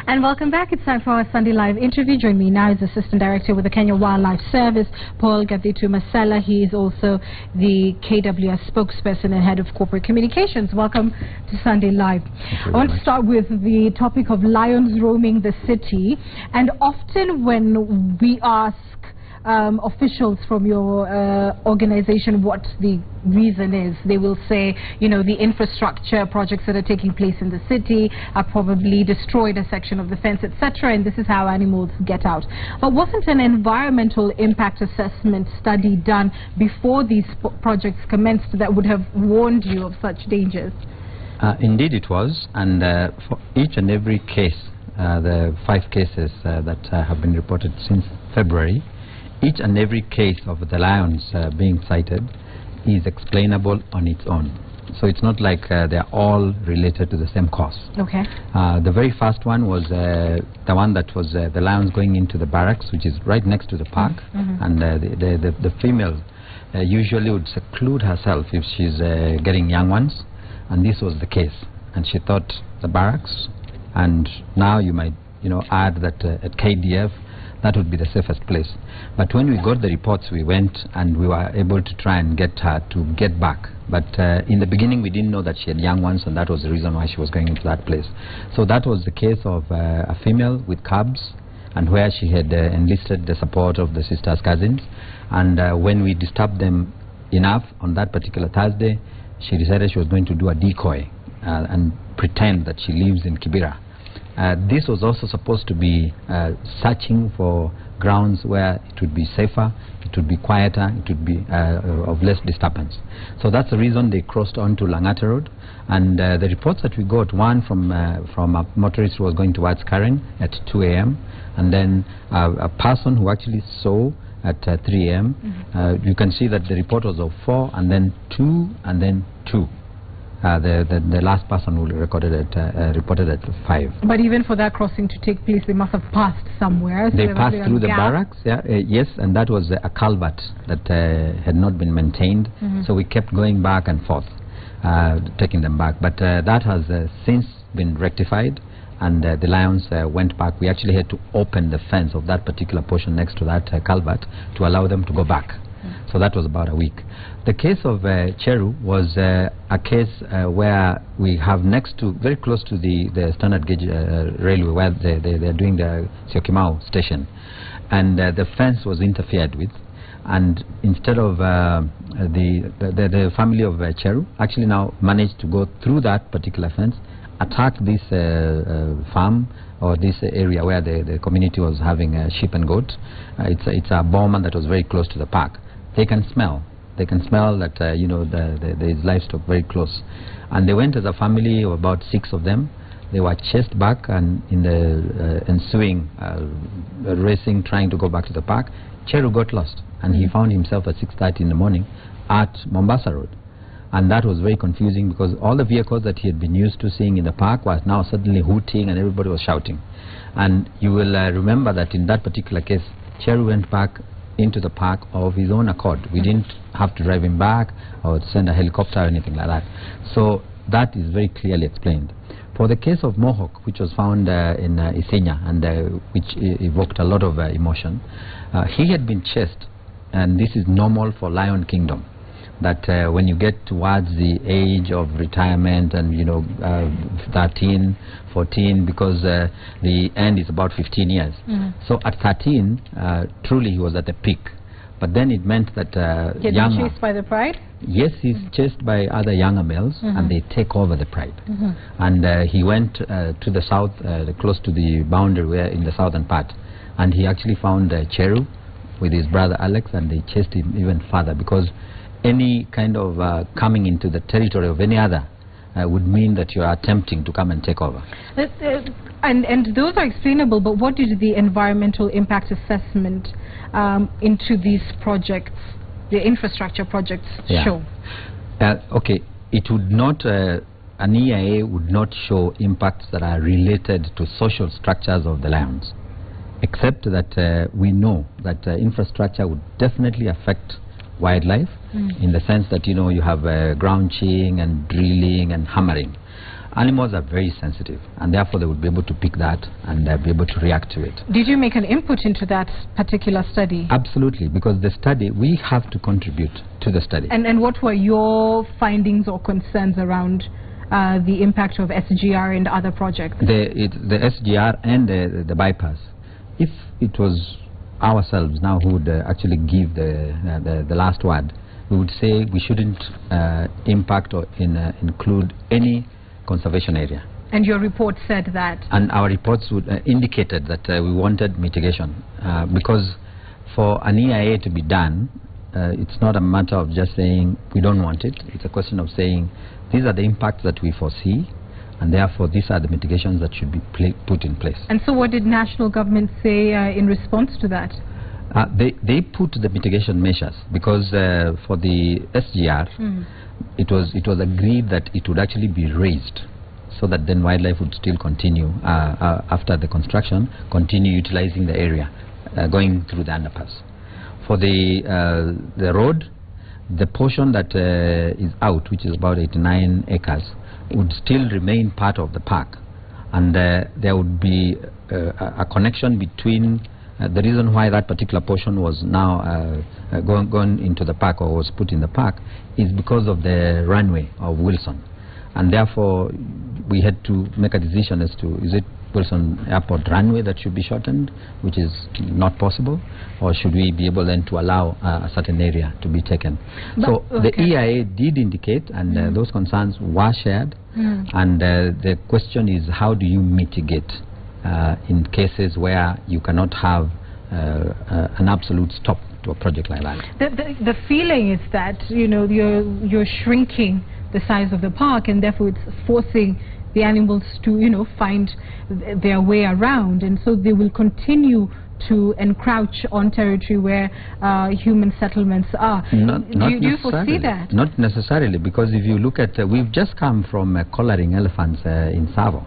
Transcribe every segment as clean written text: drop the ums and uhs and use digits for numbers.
And welcome back. It's time for our Sunday Live interview. Join me now is Assistant Director with the Kenya Wildlife Service, Paul Gathitu Masela. He is also the KWS spokesperson and Head of Corporate Communications. Welcome to Sunday Live. I want to start with the topic of lions roaming the city. And often when we ask officials from your organization what the reason is, they will say, you know, the infrastructure projects that are taking place in the city have probably destroyed a section of the fence, etc., and this is how animals get out. But wasn't an environmental impact assessment study done before these projects commenced that would have warned you of such dangers? Indeed it was, and for each and every case, the 5 cases that have been reported since February, each and every case of the lions being sighted is explainable on its own. So it's not like they're all related to the same cause. Okay. The very first one was the one that was the lions going into the barracks, which is right next to the park. And the female usually would seclude herself if she's getting young ones. And this was the case. And she thought the barracks, and now you might add that at KDF, that would be the safest place. But when we got the reports, we went and we were able to try and get her to get back. But in the beginning, we didn't know that she had young ones, and that was the reason why she was going into that place. So that was the case of a female with cubs, and where she had enlisted the support of the sister's cousins. And when we disturbed them enough on that particular Thursday, she decided she was going to do a decoy and pretend that she lives in Kibera. This was also supposed to be searching for grounds where it would be safer, it would be quieter, it would be of less disturbance. So that's the reason they crossed on to Langata Road. And the reports that we got, one from a motorist who was going towards Karen at 2 a.m. and then a person who actually saw at 3 a.m. You can see that the report was of 4 and then 2 and then 2. The last person who reported at 5. But even for that crossing to take place, they must have passed somewhere. So they passed through the barracks, yes, and that was a culvert that had not been maintained. So we kept going back and forth, taking them back. But that has since been rectified, and the lions went back. We actually had to open the fence of that particular portion next to that culvert to allow them to go back. So that was about a week. The case of Cheru was a case where we have next to, very close to the standard gauge railway, where they're doing the Syokimau station. And the fence was interfered with. And instead of the family of Cheru actually now managed to go through that particular fence, attack this farm or this area where the community was having sheep and goat. It's a boma that was very close to the park. They can smell that there is livestock very close, and they went as a family of about 6 of them. They were chased back, and in the ensuing racing, trying to go back to the park, Cheru got lost, and he found himself at 6:30 in the morning at Mombasa Road. And that was very confusing, because all the vehicles that he had been used to seeing in the park was now suddenly hooting, and everybody was shouting. And you will remember that in that particular case, Cheru went back into the park of his own accord. We didn't have to drive him back or send a helicopter or anything like that. So that is very clearly explained. For the case of Mohawk, which was found in Isinya, and which evoked a lot of emotion, he had been chased, and this is normal for Lion Kingdom, that when you get towards the age of retirement and 13, 14, because the end is about 15 years. So at 13, truly he was at the peak. But then it meant that he had been chased by the pride? Yes, he's chased by other younger males, and they take over the pride. And he went to the south, close to the boundary, where in the southern part, and he actually found Cheru with his brother Alex, and they chased him even further, because any kind of coming into the territory of any other would mean that you are attempting to come and take over. And those are explainable, but what did the environmental impact assessment into these projects, the infrastructure projects, show? Okay, it would not, an EIA would not show impacts that are related to social structures of the lions, except that we know that infrastructure would definitely affect wildlife, in the sense that you have ground chewing and drilling and hammering. Animals are very sensitive, and therefore they would be able to pick that and be able to react to it. Did you make an input into that particular study? Absolutely, because the study, we have to contribute to the study. And what were your findings or concerns around the impact of SGR and other projects? The SGR and the bypass. If it was ourselves now who would actually give the last word, we would say we shouldn't impact or include any conservation area. And your report said that? And our reports would indicated that we wanted mitigation, because for an EIA to be done, it's not a matter of just saying we don't want it. It's a question of saying these are the impacts that we foresee, and therefore these are the mitigations that should be put in place. And so what did national government say in response to that? They put the mitigation measures, because for the SGR, it was agreed that it would actually be raised, so that then wildlife would still continue after the construction, continue utilizing the area going through the underpass. For the road, the portion that is out, which is about 89 acres, would still remain part of the park, and there would be a connection between the reason why that particular portion was now gone into the park, or was put in the park, is because of the runway of Wilson, and therefore we had to make a decision as to, is it Wilson Airport runway that should be shortened, which is not possible, or should we be able then to allow a certain area to be taken? So the EIA did indicate, and those concerns were shared, and the question is, how do you mitigate in cases where you cannot have an absolute stop to a project like that? The feeling is that, you know, you're shrinking the size of the park, and therefore it's forcing the animals to, you know, find their way around, and so they will continue to encroach on territory where human settlements are. Do you foresee that? Not necessarily, because if you look at, we've just come from collaring elephants in Savo,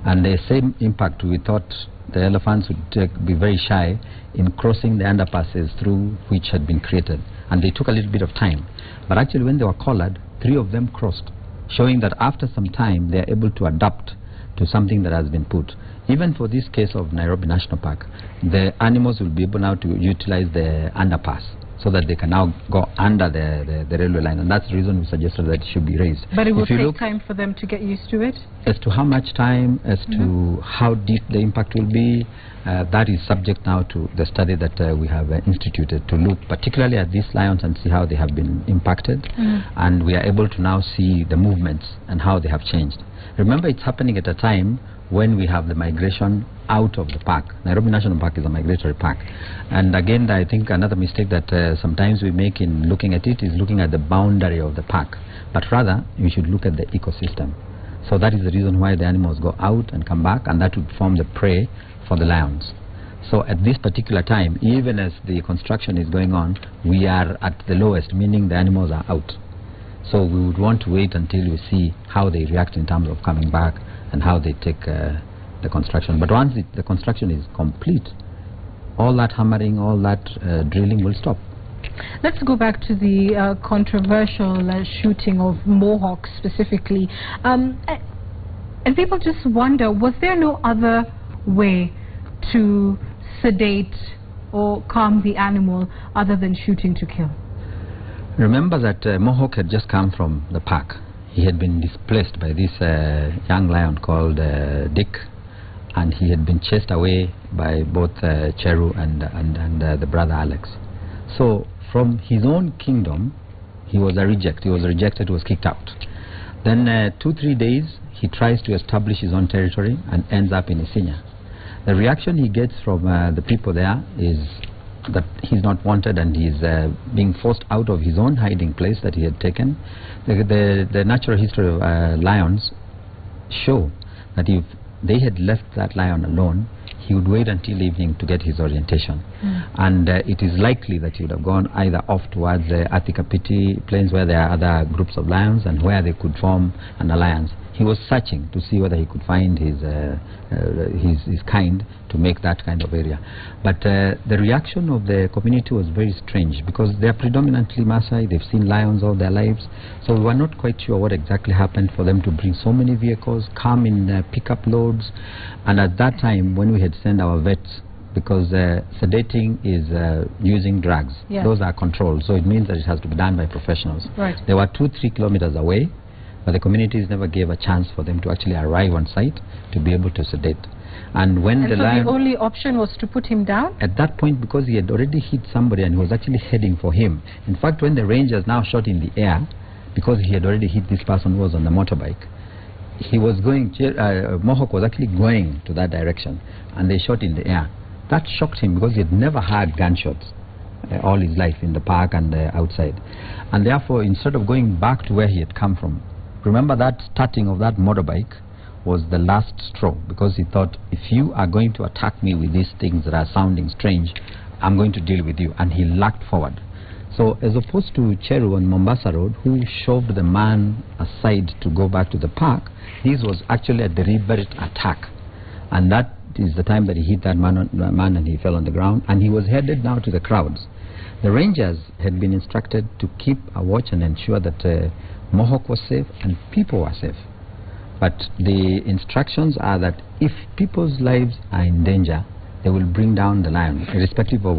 and the same impact. We thought the elephants would be very shy in crossing the underpasses through which had been created, and they took a little bit of time. But actually when they were collared, 3 of them crossed, showing that after some time they are able to adapt to something that has been put. Even for this case of Nairobi National Park, the animals will be able now to utilize the underpass, so that they can now go under the railway line, and that's the reason we suggested that it should be raised. But it will take time for them to get used to it? As to how much time, as to how deep the impact will be, that is subject now to the study that we have instituted to look particularly at these lions and see how they have been impacted, and we are able to now see the movements and how they have changed. Remember, it's happening at a time when we have the migration out of the park. Nairobi National Park is a migratory park, and again I think another mistake that sometimes we make in looking at it is looking at the boundary of the park, but rather we should look at the ecosystem. So that is the reason why the animals go out and come back, and that would form the prey for the lions. So at this particular time, even as the construction is going on, we are at the lowest, meaning the animals are out. So we would want to wait until we see how they react in terms of coming back and how they take the construction. But once the construction is complete, all that hammering, all that drilling will stop. Let's go back to the controversial shooting of Mohawk specifically. And people just wonder, was there no other way to sedate or calm the animal other than shooting to kill? Remember that Mohawk had just come from the park. He had been displaced by this young lion called Dick, and he had been chased away by both Cheru and the brother Alex. So from his own kingdom, he was a reject. He was rejected, he was kicked out. Then 2-3 days, he tries to establish his own territory and ends up in Isinya. The reaction he gets from the people there is that he's not wanted, and he's being forced out of his own hiding place that he had taken. The natural history of lions show that if they had left that lion alone, he would wait until evening to get his orientation. And it is likely that he would have gone either off towards the Athi-Kapiti plains where there are other groups of lions and where they could form an alliance. He was searching to see whether he could find his kind to make that kind of area. But the reaction of the community was very strange because they are predominantly Maasai. They've seen lions all their lives. So we were not quite sure what exactly happened for them to bring so many vehicles, come in pickup loads. And at that time, when we had sent our vets, because sedating is using drugs, those are controlled. So it means that it has to be done by professionals. Right. They were 2-3 kilometers away, but the communities never gave a chance for them to actually arrive on site to be able to sedate. And when the lion, the only option was to put him down? At that point, because he had already hit somebody and he was actually heading for him. In fact, when the rangers now shot in the air, because he had already hit this person who was on the motorbike, he was going, Mohawk was actually going to that direction, and they shot in the air. That shocked him because he had never had gunshots all his life in the park and outside. And therefore, instead of going back to where he had come from, remember that starting of that motorbike was the last straw, because he thought, if you are going to attack me with these things that are sounding strange, I'm going to deal with you. And he lacked forward. So as opposed to Cheru on Mombasa Road, who shoved the man aside to go back to the park, this was actually a deliberate attack. And that is the time that he hit that man and he fell on the ground, and he was headed now to the crowds. The rangers had been instructed to keep a watch and ensure that Mohawk was safe and people were safe. But the instructions are that if people's lives are in danger, they will bring down the lion, irrespective of...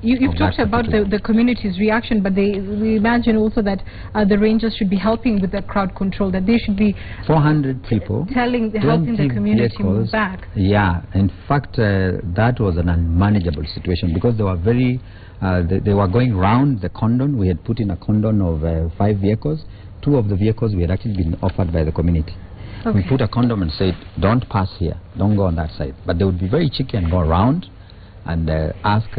you've talked about the community's reaction, but we imagine also that the rangers should be helping with the crowd control, that they should be... 400 people... helping the community move back. Yeah, in fact, that was an unmanageable situation because they were very... they were going round the cordon. We had put in a cordon of 5 vehicles. 2 of the vehicles we had actually been offered by the community. Okay. We put a condom and said, don't pass here, don't go on that side. But they would be very cheeky and go around and ask,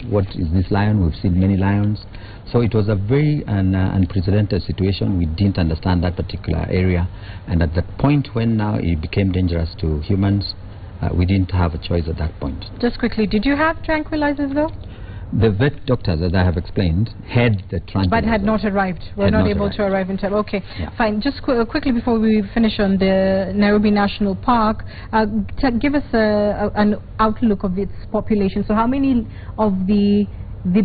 what is this lion? We've seen many lions. So it was a very unprecedented situation. We didn't understand that particular area. And at the point when now it became dangerous to humans, we didn't have a choice at that point. Just quickly, did you have tranquilizers though? The vet doctors, as I have explained, had the tranquilizer. But had not arrived. Were not able to arrive in time. Okay, fine. Just quickly before we finish on the Nairobi National Park, give us an outlook of its population. So how many of the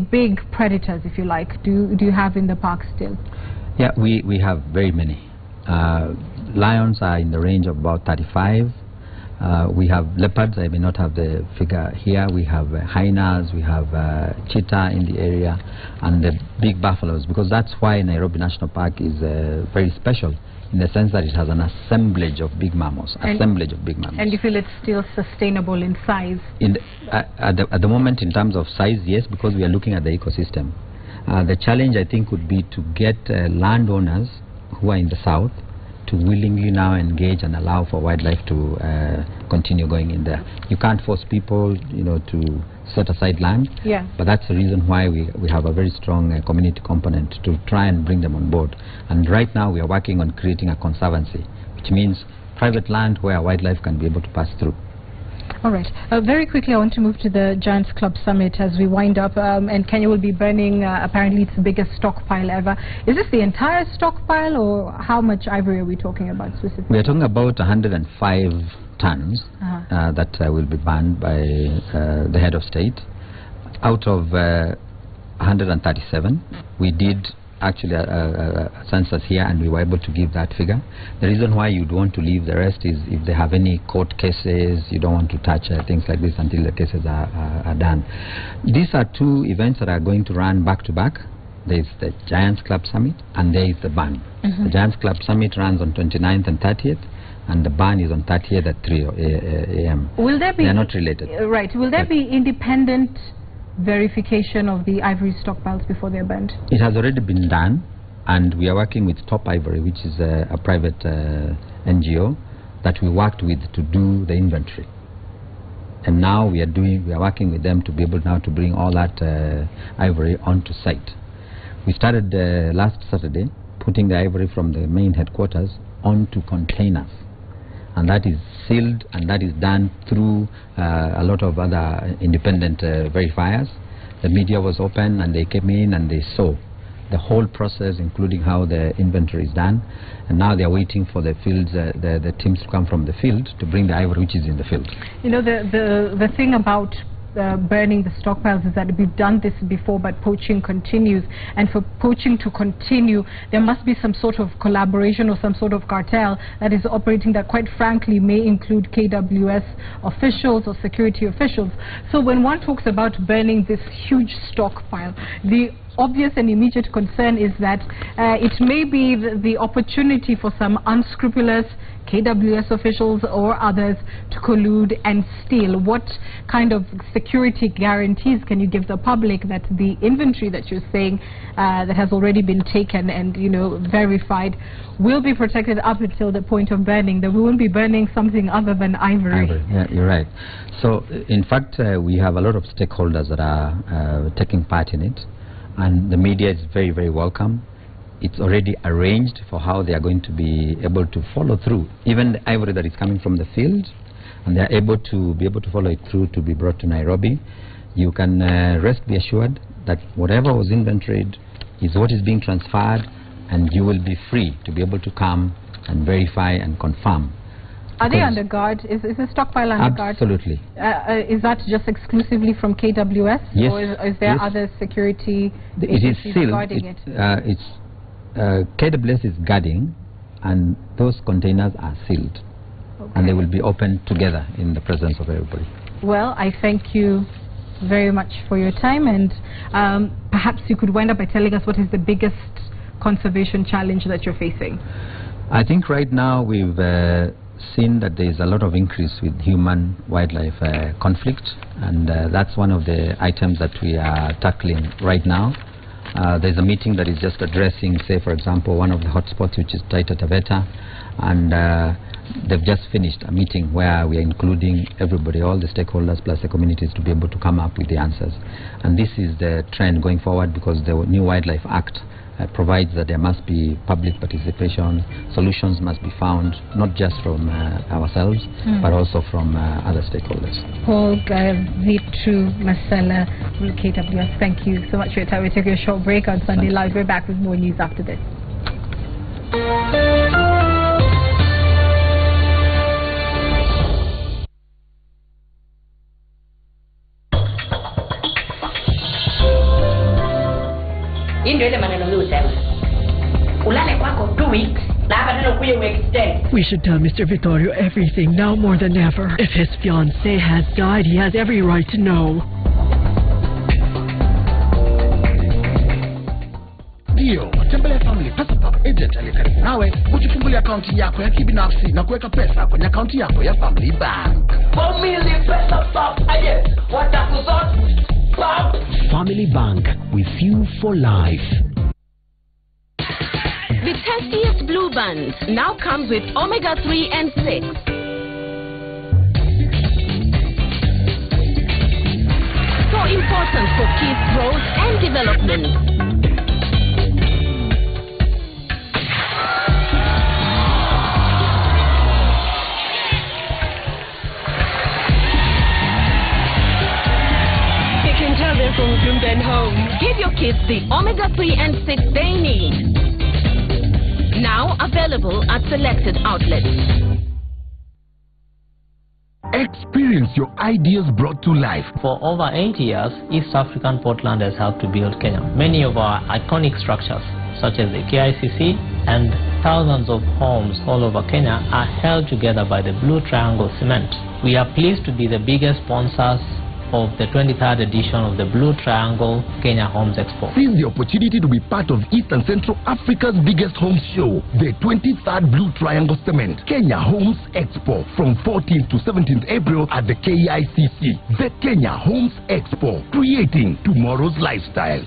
big predators, if you like, do you have in the park still? Yeah, we have very many. Lions are in the range of about 35. We have leopards. I may not have the figure here. We have hyenas, we have cheetah in the area, and the big buffaloes, because that's why Nairobi National Park is very special in the sense that it has an assemblage of big mammals. And you feel it's still sustainable in size? At the moment, in terms of size, yes, because we are looking at the ecosystem. The challenge, I think, would be to get landowners who are in the south to willingly now engage and allow for wildlife to continue going in there. You can't force people, to set aside land. Yeah. But that's the reason why we have a very strong community component to try and bring them on board. And right now we are working on creating a conservancy, which means private land where wildlife can be able to pass through. All right. Very quickly, I want to move to the Giants Club Summit as we wind up. And Kenya will be burning, apparently, its biggest stockpile ever. Is this the entire stockpile, or how much ivory are we talking about specifically? We are talking about 105 tons that will be burned by the head of state. Out of 137, we did actually a census here, and we were able to give that figure. The reason why you'd want to leave the rest is if they have any court cases, you don't want to touch things like this until the cases are done. These are 2 events that are going to run back to back. There is the Giants Club Summit and there is the burn. The Giants Club Summit runs on 29th and 30th, and the burn is on 30th at 3 a.m. Will there be... They are not related. Right. Will there be independent verification of the ivory stockpiles before they're burned? It has already been done, and we are working with Top Ivory, which is a private NGO that we worked with to do the inventory. And now we are working with them to be able now to bring all that ivory onto site. We started last Saturday putting the ivory from the main headquarters onto containers, and that is sealed, and that is done through a lot of other independent verifiers. The media was open, and they came in and they saw the whole process, including how the inventory is done, and now they are waiting for the fields, the teams to come from the field to bring the ivory which is in the field. You know, the thing about burning the stockpiles is that we've done this before, but poaching continues, and for poaching to continue there must be some sort of collaboration or some sort of cartel that is operating that quite frankly may include KWS officials or security officials. So when one talks about burning this huge stockpile, the obvious and immediate concern is that it may be the opportunity for some unscrupulous KWS officials or others to collude and steal. What kind of security guarantees can you give the public that the inventory that you're saying that has already been taken and, you know, verified will be protected up until the point of burning, that we won't be burning something other than ivory? Yeah, you're right. So in fact we have a lot of stakeholders that are taking part in it, and the media is very, very welcome. It's already arranged for how they are going to be able to follow through. Even the ivory that is coming from the field, and they are able to follow it through to be brought to Nairobi. You can be assured that whatever was inventoried is what is being transferred, and you will be free to be able to come and verify and confirm. Are they under guard? Is the stockpile under guard? Absolutely. Is that just exclusively from KWS? Yes. Or is there other security agencies guarding it? KWS is guarding, and those containers are sealed. Okay. And they will be opened together in the presence of everybody. Well, I thank you very much for your time, and perhaps you could wind up by telling us what is the biggest conservation challenge that you're facing. I think right now we've seen that there is a lot of increase with human-wildlife conflict, and that's one of the items that we are tackling right now. There's a meeting that is just addressing, say for example, one of the hotspots, which is Taita Taveta, and they've just finished a meeting where we are including everybody, all the stakeholders plus the communities, to be able to come up with the answers. And this is the trend going forward, because the new Wildlife Act provides that there must be public participation. Solutions must be found not just from ourselves, but also from other stakeholders. Paul Gavitu Masela, KWS, thank you so much for your time. We'll take a short break on Sunday Live. We're back with more news after this. We should tell Mr. Vittorio everything now more than ever. If his fiancée has died, he has every right to know. Ndio, tembelea Family Pesa Pop agent aliyekaribu nawe ujifungulia akaunti yako ya kibinafsi na kuweka pesa kwenye akaunti yako ya Family Bank. Family Pesa Pop, aye, watakusot pop. Family Bank, with you for life. The tastiest blue buns now comes with omega-3 and 6. So important for kids' growth and development. You can tell they're from Bloomden Home. Give your kids the omega-3 and 6 they need. Now available at selected outlets. Experience your ideas brought to life. For over 8 years, East African Portland has helped to build Kenya. Many of our iconic structures, such as the KICC and thousands of homes all over Kenya, are held together by the Blue Triangle Cement. We are pleased to be the biggest sponsors of the 23rd edition of the Blue Triangle Kenya Homes Expo. Seize the opportunity to be part of East and Central Africa's biggest home show, the 23rd Blue Triangle Cement Kenya Homes Expo, from 14th to 17th April at the KICC. The Kenya Homes Expo, creating tomorrow's lifestyle.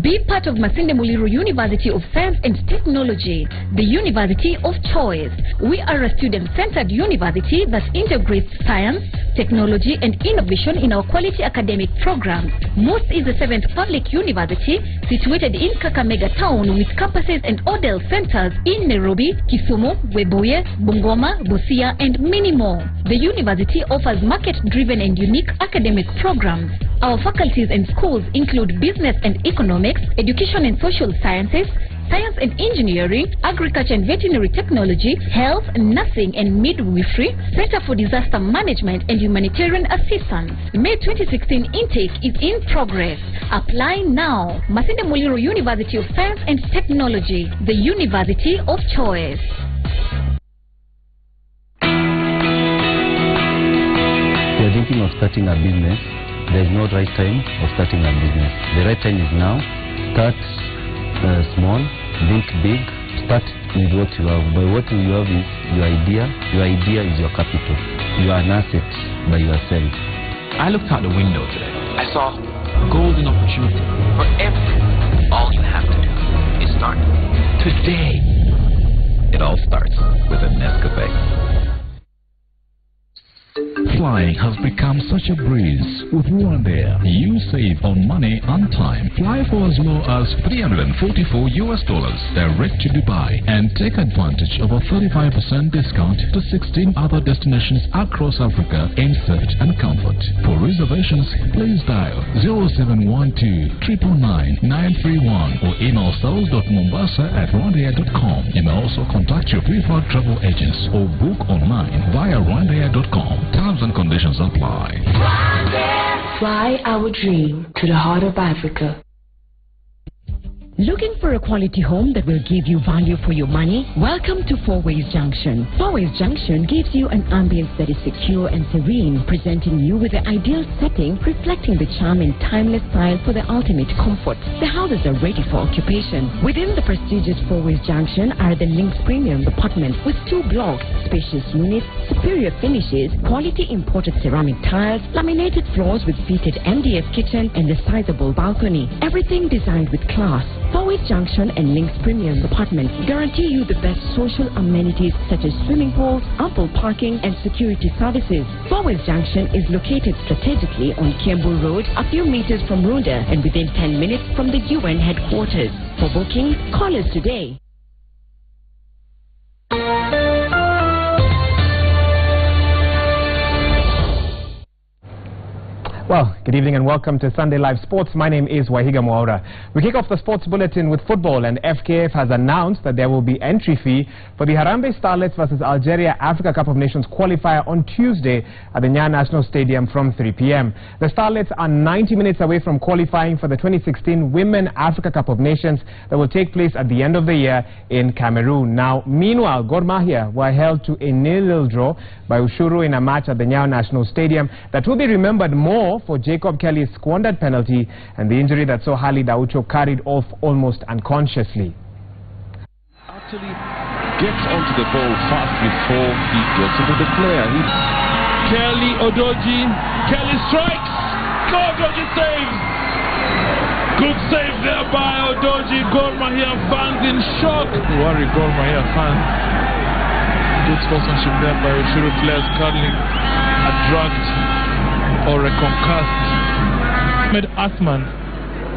Be part of Masinde Muliro University of Science and Technology, the university of choice. We are a student-centered university that integrates science, technology and innovation in our quality academic programs. MOST is the 7th public university situated in Kakamega town with campuses and Odell centers in Nairobi, Kisumu, Webuye, Bungoma, Busia and many more. The university offers market-driven and unique academic programs. Our faculties and schools include business and economics, education and social sciences, science and engineering, agriculture and veterinary technology, health, nursing and midwifery, Center for Disaster Management and Humanitarian Assistance. May 2016 intake is in progress. Apply now. Masinde Muliro University of Science and Technology, the university of choice. If you're thinking of starting a business, there's no right time of starting a business. The right time is now. Start small, think big, start with what you have. By what you have is your idea. Your idea is your capital. You are an asset by yourself. I looked out the window today. I saw golden opportunity for everything. All you have to do is start today. It all starts with a Nescafe. Flying has become such a breeze. With Rwandair, you save on money and time. Fly for as low as $344 direct to Dubai and take advantage of a 35% discount to 16 other destinations across Africa in search and comfort. For reservations, please dial 0712-999-931 or email sales.mombasa@rwandair.com, and also contact your preferred travel agents or book online via rwandair.com. Terms and conditions apply. Fly our dream to the heart of Africa. Looking for a quality home that will give you value for your money? Welcome to Four Ways Junction. Four Ways Junction gives you an ambience that is secure and serene, presenting you with the ideal setting reflecting the charm and timeless style for the ultimate comfort. The houses are ready for occupation. Within the prestigious Four Ways Junction are the Links Premium apartments with 2 blocks, spacious units, superior finishes, quality imported ceramic tiles, laminated floors with fitted MDF kitchen and a sizable balcony. Everything designed with class. Four Ways Junction and Links Premium Apartments guarantee you the best social amenities such as swimming pools, ample parking and security services. Four Ways Junction is located strategically on Kiambu Road, a few meters from Runda and within 10 minutes from the UN headquarters. For booking, call us today. Well, good evening and welcome to Sunday Live Sports. My name is Wahiga Mwaura. We kick off the sports bulletin with football, and FKF has announced that there will be entry fee for the Harambee Starlets versus Algeria Africa Cup of Nations qualifier on Tuesday at the Nya National Stadium from 3 p.m. The Starlets are 90 minutes away from qualifying for the 2016 Women Africa Cup of Nations that will take place at the end of the year in Cameroon. Now, meanwhile, Gor Mahia were held to a 0-0 draw by Ushuru in a match at the Nya National Stadium that will be remembered more for Jacob Kelly's squandered penalty and the injury that saw Hali Daucho carried off almost unconsciously. Actually gets onto the ball fast before he gets into the player. Kelly Odoji, Kelly strikes! Odoji saves! Good save there by Odoji. Gor Mahia fans in shock. Worry Gor Mahia fans. Good sportsmanship there by Ushuru players curling a dragged or a concussed. Ahmed Athman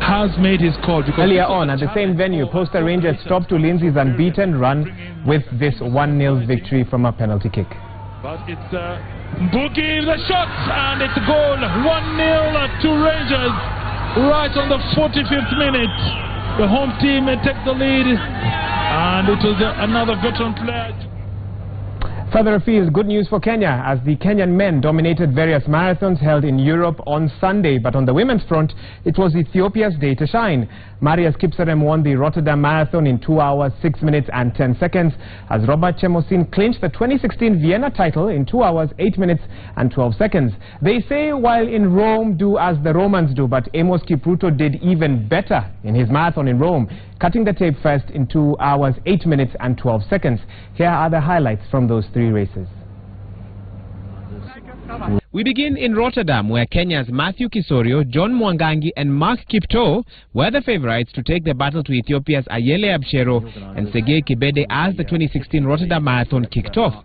has made his call. Earlier on at the same venue, Poster Rangers stopped to Lindsay's unbeaten run with this 1-0 victory from a penalty kick. But it's Boogie the shot and it's a goal. 1-0 to Rangers right on the 45th minute. The home team takes the lead and it was another veteran player. Further afield, good news for Kenya as the Kenyan men dominated various marathons held in Europe on Sunday. But on the women's front, it was Ethiopia's day to shine. Marius Kipserem won the Rotterdam Marathon in 2 hours, 6 minutes and 10 seconds as Robert Chemosin clinched the 2016 Vienna title in 2 hours, 8 minutes and 12 seconds. They say while in Rome, do as the Romans do, but Amos Kipruto did even better in his marathon in Rome, cutting the tape first in 2 hours, 8 minutes and 12 seconds. Here are the highlights from those 3 races. We begin in Rotterdam, where Kenya's Matthew Kisorio, John Mwangangi and Mark Kipto were the favorites to take the battle to Ethiopia's Ayele Abshero and Sergei Kibede as the 2016 Rotterdam Marathon kicked off.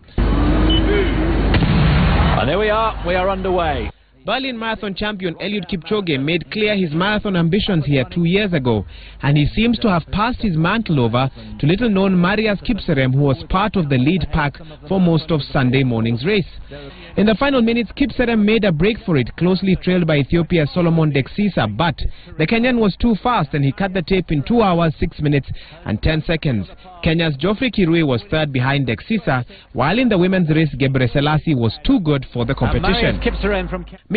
And Here we are underway. Berlin Marathon champion Eliud Kipchoge made clear his marathon ambitions here 2 years ago, and he seems to have passed his mantle over to little-known Marius Kipserem, who was part of the lead pack for most of Sunday morning's race. In the final minutes, Kipserem made a break for it, closely trailed by Ethiopia's Solomon Dexisa, but the Kenyan was too fast and he cut the tape in 2 hours, 6 minutes and 10 seconds. Kenya's Geoffrey Kirui was third behind Dexisa, while in the women's race, Gebre Selassie was too good for the competition.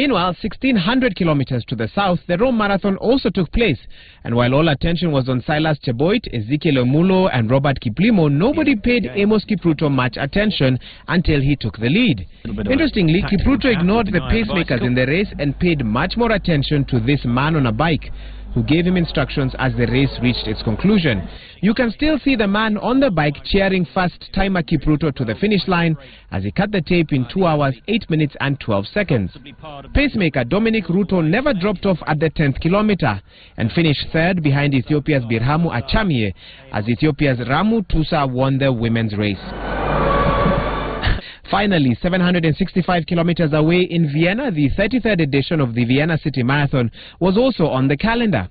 Meanwhile, 1,600 kilometers to the south, the Rome Marathon also took place. And while all attention was on Silas Cheboit, Ezekiel Omulo and Robert Kiplimo, nobody paid Amos Kipruto much attention until he took the lead. Interestingly, Kipruto ignored the pacemakers in the race and paid much more attention to this man on a bike, who gave him instructions as the race reached its conclusion. You can still see the man on the bike cheering fast timer Kipruto to the finish line as he cut the tape in 2 hours, 8 minutes and 12 seconds. Pacemaker Dominic Ruto never dropped off at the 10th kilometer and finished third behind Ethiopia's Birhamu Achamie as Ethiopia's Ramu Tusa won the women's race. Finally, 765 kilometers away in Vienna, the 33rd edition of the Vienna City Marathon was also on the calendar.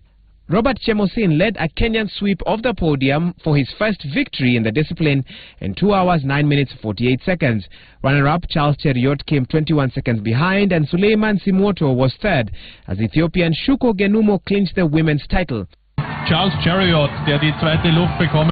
Robert Chemosin led a Kenyan sweep of the podium for his first victory in the discipline in 2 hours, 9 minutes, 48 seconds. Runner-up Charles Cheriot came 21 seconds behind, and Suleiman Simoto was third, as Ethiopian Shuko Genumo clinched the women's title. Charles Cheriot, der die zweite Luft bekommen.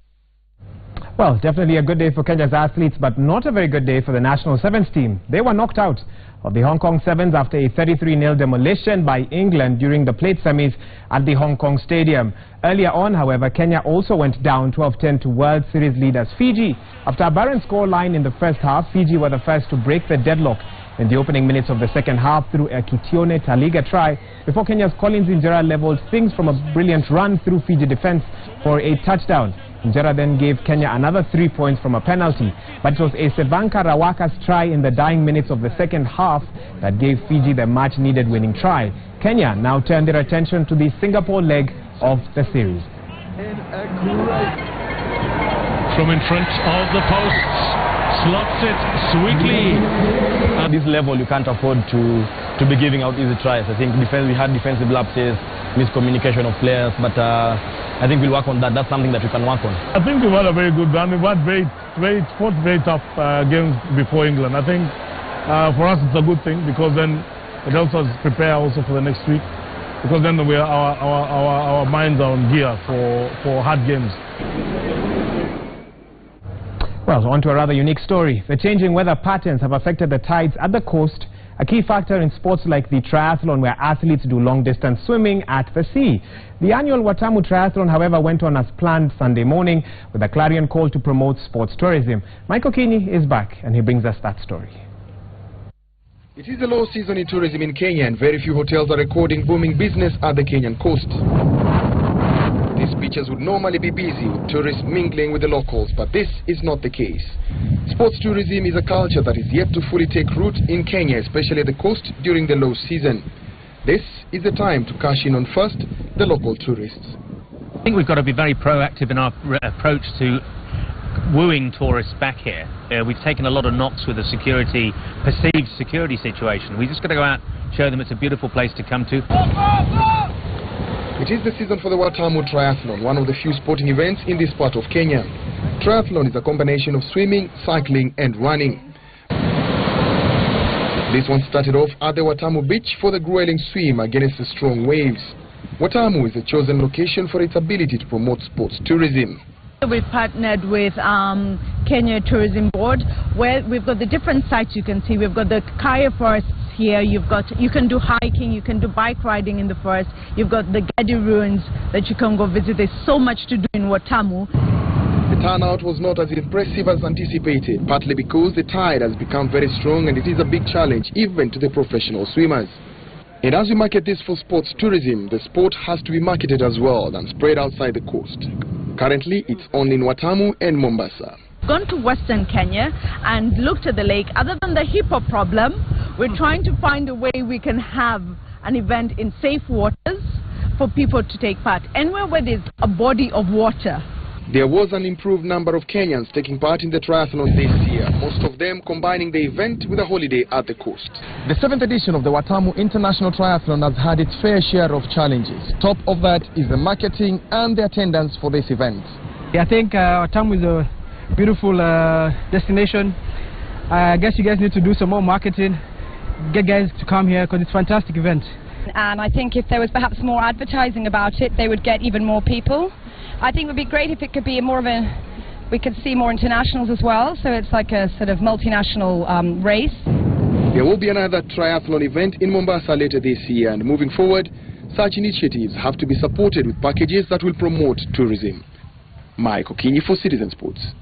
Well, definitely a good day for Kenya's athletes, but not a very good day for the national sevens team. They were knocked out of the Hong Kong Sevens after a 33-0 demolition by England during the plate semis at the Hong Kong Stadium. Earlier on, however, Kenya also went down 12-10 to World Series leaders Fiji. After a barren scoreline in the first half, Fiji were the first to break the deadlock in the opening minutes of the second half through a Kitione Taliga try, before Kenya's Collins Injera leveled things from a brilliant run through Fiji defense for a touchdown. Injera then gave Kenya another 3 points from a penalty, but it was a Sevanka Rawaka's try in the dying minutes of the second half that gave Fiji the much-needed winning try. Kenya now turned their attention to the Singapore leg of the series. From in front of the posts, slots it sweetly. At this level, you can't afford to be giving out easy tries. I think we had defensive lapses, miscommunication of players, but I think we'll work on that. That's something that we can work on. I think we've had a very good run. We've had fought very tough games before England. I think for us it's a good thing, because then it helps us prepare also for the next week, because then our minds are on gear for hard games. Well, on to a rather unique story. The changing weather patterns have affected the tides at the coast, a key factor in sports like the triathlon, where athletes do long-distance swimming at the sea. The annual Watamu Triathlon, however, went on as planned Sunday morning with a clarion call to promote sports tourism. Michael Kini is back, and he brings us that story. It is the low season in tourism in Kenya, and very few hotels are recording booming business at the Kenyan coast. These beaches would normally be busy with tourists mingling with the locals, but this is not the case. Sports tourism is a culture that is yet to fully take root in Kenya, especially at the coast during the low season. This is the time to cash in on first the local tourists. I think we've got to be very proactive in our approach to wooing tourists back here. We've taken a lot of knocks with the perceived security situation. We've just got to go out, show them it's a beautiful place to come to. It is the season for the Watamu Triathlon, one of the few sporting events in this part of Kenya. Triathlon is a combination of swimming, cycling and running. This one started off at the Watamu beach for the grueling swim against the strong waves. Watamu is a chosen location for its ability to promote sports tourism. We've partnered with Kenya Tourism Board, where we've got the different sites you can see. We've got the Kaya forests here. You can do hiking, you can do bike riding in the forest. You've got the Gadi ruins that you can go visit. There's so much to do in Watamu. The turnout was not as impressive as anticipated, partly because the tide has become very strong and it is a big challenge even to the professional swimmers. And as we market this for sports tourism, the sport has to be marketed as well and spread outside the coast. Currently, it's only in Watamu and Mombasa. Gone to Western Kenya and looked at the lake. Other than the hippo problem, we're trying to find a way we can have an event in safe waters for people to take part. Anywhere where there's a body of water, There was an improved number of Kenyans taking part in the triathlon this year, most of them combining the event with a holiday at the coast. The 7th edition of the Watamu International Triathlon has had its fair share of challenges. Top of that is the marketing and the attendance for this event. Yeah, I think Watamu is a beautiful destination. I guess you guys need to do some more marketing, get guys to come here because it's a fantastic event. And I think if there was perhaps more advertising about it, they would get even more people. I think it would be great if it could be more of we could see more internationals as well, so it's like a sort of multinational race. There will be another triathlon event in Mombasa later this year, and moving forward, such initiatives have to be supported with packages that will promote tourism. Mike Okinyi for Citizen Sports.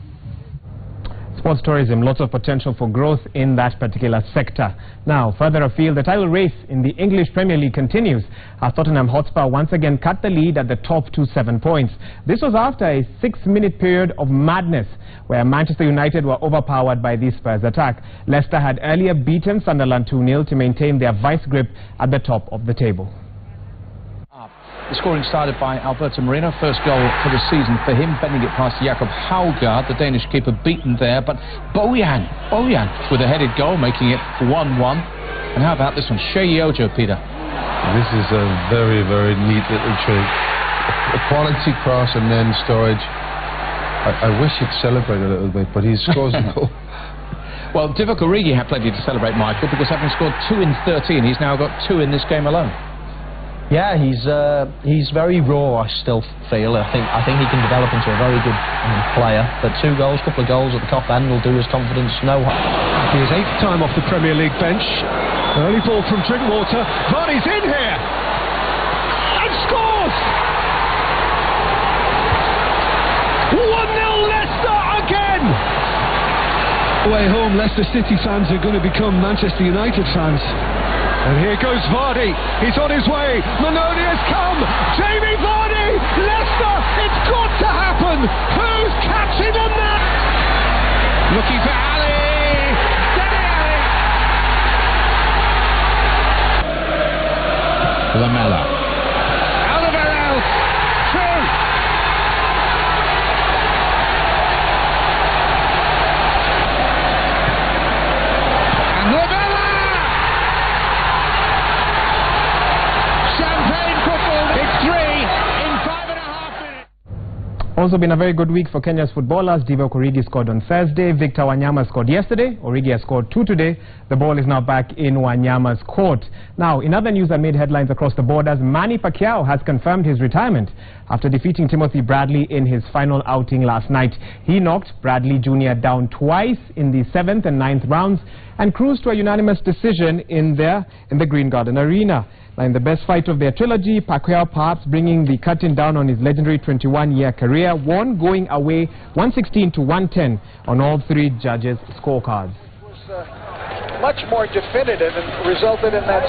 Sports tourism, lots of potential for growth in that particular sector. Now, further afield, the title race in the English Premier League continues as Tottenham Hotspur once again cut the lead at the top to 7 points. This was after a 6-minute period of madness where Manchester United were overpowered by the Spurs attack. Leicester had earlier beaten Sunderland 2-0 to maintain their vice grip at the top of the table. The scoring started by Alberto Moreno, first goal for the season for him, bending it past Jakob Haugaard, the Danish keeper beaten there, but Bojan with a headed goal, making it 1-1. And how about this one, Shea Ojo, Peter? This is a very, very neat little trick. A quality cross and then storage. I wish he'd celebrate a little bit, but he scores a goal. Well, Divock Origi had plenty to celebrate, Michael, because having scored 2 in 13, he's now got 2 in this game alone. Yeah, he's very raw, I still feel. I think he can develop into a very good player. But 2 goals, couple of goals at the top end will do his confidence no harm. His 8th time off the Premier League bench. Early ball from Drinkwater. Vardy's in here! And scores! 1-0 Leicester again! Away home, Leicester City fans are going to become Manchester United fans. And here goes Vardy. He's on his way. Manoni has come. Jamie Vardy. Leicester. It's got to happen. Who's catching on that? Looking for Ali. Steady Ali. Lamella. Alvarez. Through. And Lamella. Also been a very good week for Kenya's footballers. Divock Origi scored on Thursday. Victor Wanyama scored yesterday. Origi has scored 2 today. The ball is now back in Wanyama's court. Now, in other news that made headlines across the borders, Manny Pacquiao has confirmed his retirement after defeating Timothy Bradley in his final outing last night. He knocked Bradley Jr. down twice in the 7th and 9th rounds and cruised to a unanimous decision in the Green Garden Arena. Now, in the best fight of their trilogy, Pacquiao perhaps bringing the curtain down on his legendary 21-year career, won going away 116-110 on all 3 judges' scorecards. Much more definitive and resulted in that.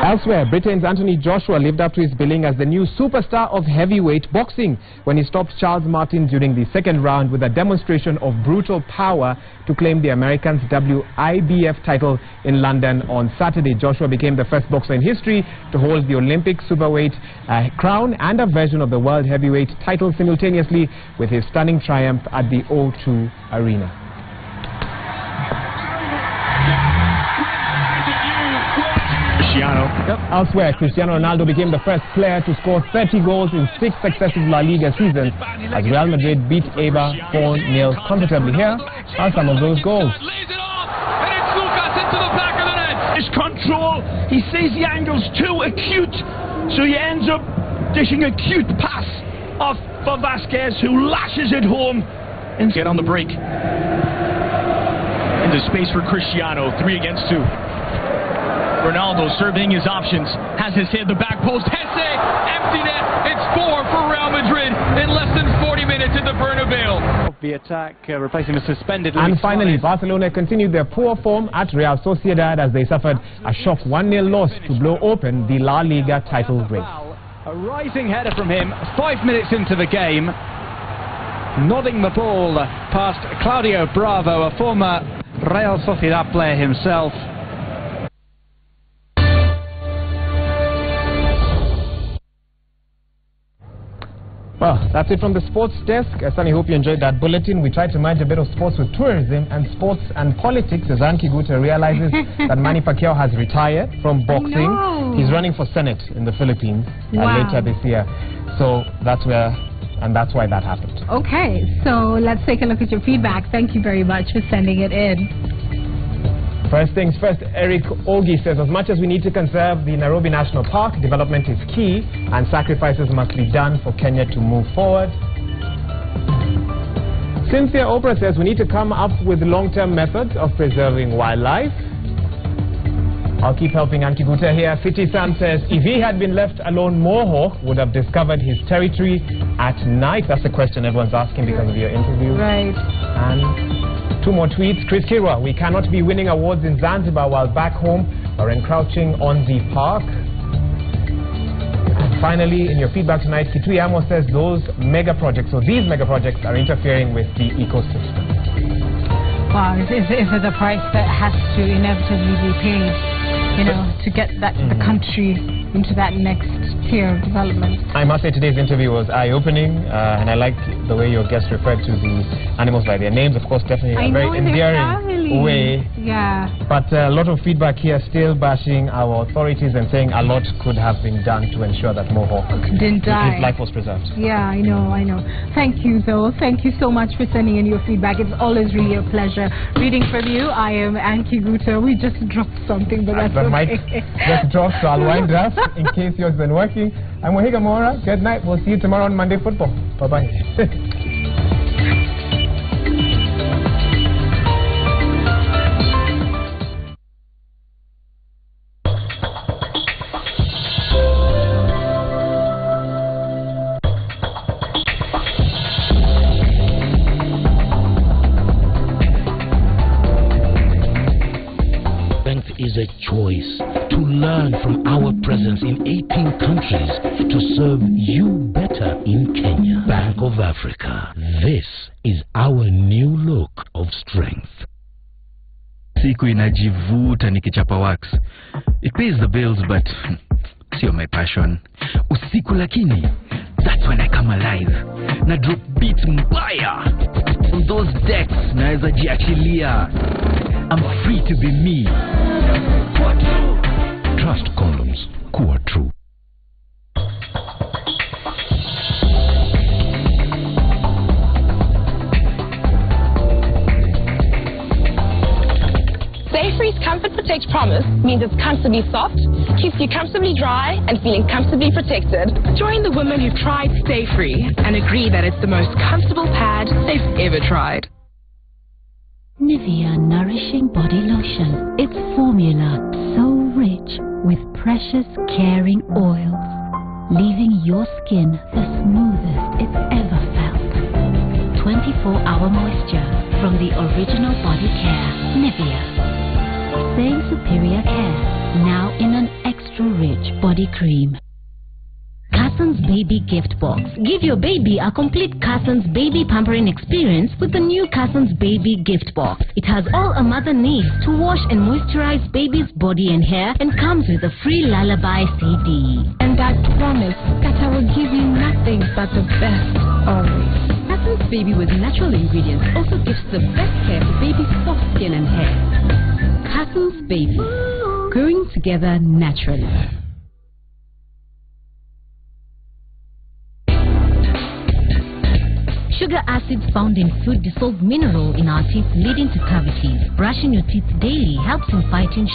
Elsewhere, Britain's Anthony Joshua lived up to his billing as the new superstar of heavyweight boxing when he stopped Charles Martin during the 2nd round with a demonstration of brutal power to claim the American's WIBF title in London on Saturday. Joshua became the first boxer in history to hold the Olympic superweight crown and a version of the world heavyweight title simultaneously with his stunning triumph at the O2 Arena. Elsewhere, Cristiano Ronaldo became the first player to score 30 goals in 6 successive La Liga seasons as Real Madrid beat Eibar 4-0 comfortably. Here are some of those goals. His control, he sees the angles too acute, so he ends up dishing a cute pass off for Vasquez, who lashes it home and get on the break. Into space for Cristiano, 3 against 2. Ronaldo surveying his options, has his hit the back post, Hesse, empty net, it's 4 for Real Madrid in less than 40 minutes at the Bernabeu. The attack replacing the suspended. And finally, Barcelona continued their poor form at Real Sociedad as they suffered a shock 1-0 loss to blow open the La Liga title race. A rising header from him, 5 minutes into the game, nodding the ball past Claudio Bravo, a former Real Sociedad player himself. Well, that's it from the sports desk. I certainly hope you enjoyed that bulletin. We tried to merge a bit of sports with tourism and sports and politics as Anki Guta realizes that Manny Pacquiao has retired from boxing. He's running for Senate in the Philippines later this year. So that's why that happened. Okay, so let's take a look at your feedback. Thank you very much for sending it in. First things first, Eric Ogi says, as much as we need to conserve the Nairobi National Park, development is key and sacrifices must be done for Kenya to move forward. Cynthia Oprah says, we need to come up with long-term methods of preserving wildlife. I'll keep helping Anki Guta here. Fiti Sam says, if he had been left alone, Mohawk would have discovered his territory at night. That's the question everyone's asking because of your interview. Right. And two more tweets. Chris Kirwa, we cannot be winning awards in Zanzibar while back home or encroaching on the park. And finally, in your feedback tonight, Kitui Amo says those mega projects, so these mega projects are interfering with the ecosystem. Wow, is it the price that has to inevitably be paid, you know, to get that the country into that next tier of development? I must say today's interview was eye-opening, and I liked the way your guest referred to the animals by their names. Of course, definitely a very endearing way. Yeah. But a lot of feedback here still bashing our authorities and saying a lot could have been done to ensure that Mohawk didn't die. His life was preserved. Yeah, I know. Thank you, though. Thank you so much for sending in your feedback. It's always really a pleasure reading from you. I am Anki Guta. We just dropped something, but that's okay. Mic just dropped, so I'll wind up in case yours isn't working. I'm Wahiga Mora. Good night. We'll see you tomorrow on Monday Football. Bye-bye. Is a choice to learn from our presence in 18 countries to serve you better in Kenya. Bank of Africa. This is our new look of strength. Siku inajivuta nikichapa wax. It pays the bills, but sio my passion. Usiku lakini, that's when I come alive. Na drop beats mbaya. On those decks, naeza jiachilia. I'm free to be me. Trust columns, core true. Stay Free's Comfort Protect promise means it's comfortably soft, keeps you comfortably dry, and feeling comfortably protected. Join the women who've tried Stay Free and agree that it's the most comfortable pad they've ever tried. Nivea Nourishing Body Lotion. Its formula so rich with precious caring oils, leaving your skin the smoothest it's ever felt. 24-hour moisture from the original body care, Nivea. Same superior care, now in an extra rich body cream. Casson's Baby Gift Box. Give your baby a complete Casson's Baby Pampering experience with the new Casson's Baby Gift Box. It has all a mother needs to wash and moisturize baby's body and hair and comes with a free lullaby CD. And I promise that I will give you nothing but the best always. Casson's Baby with natural ingredients also gives the best care for baby's soft skin and hair. Casson's Baby. Growing together naturally. Sugar acids found in food dissolve mineral in our teeth, leading to cavities. Brushing your teeth daily helps in fighting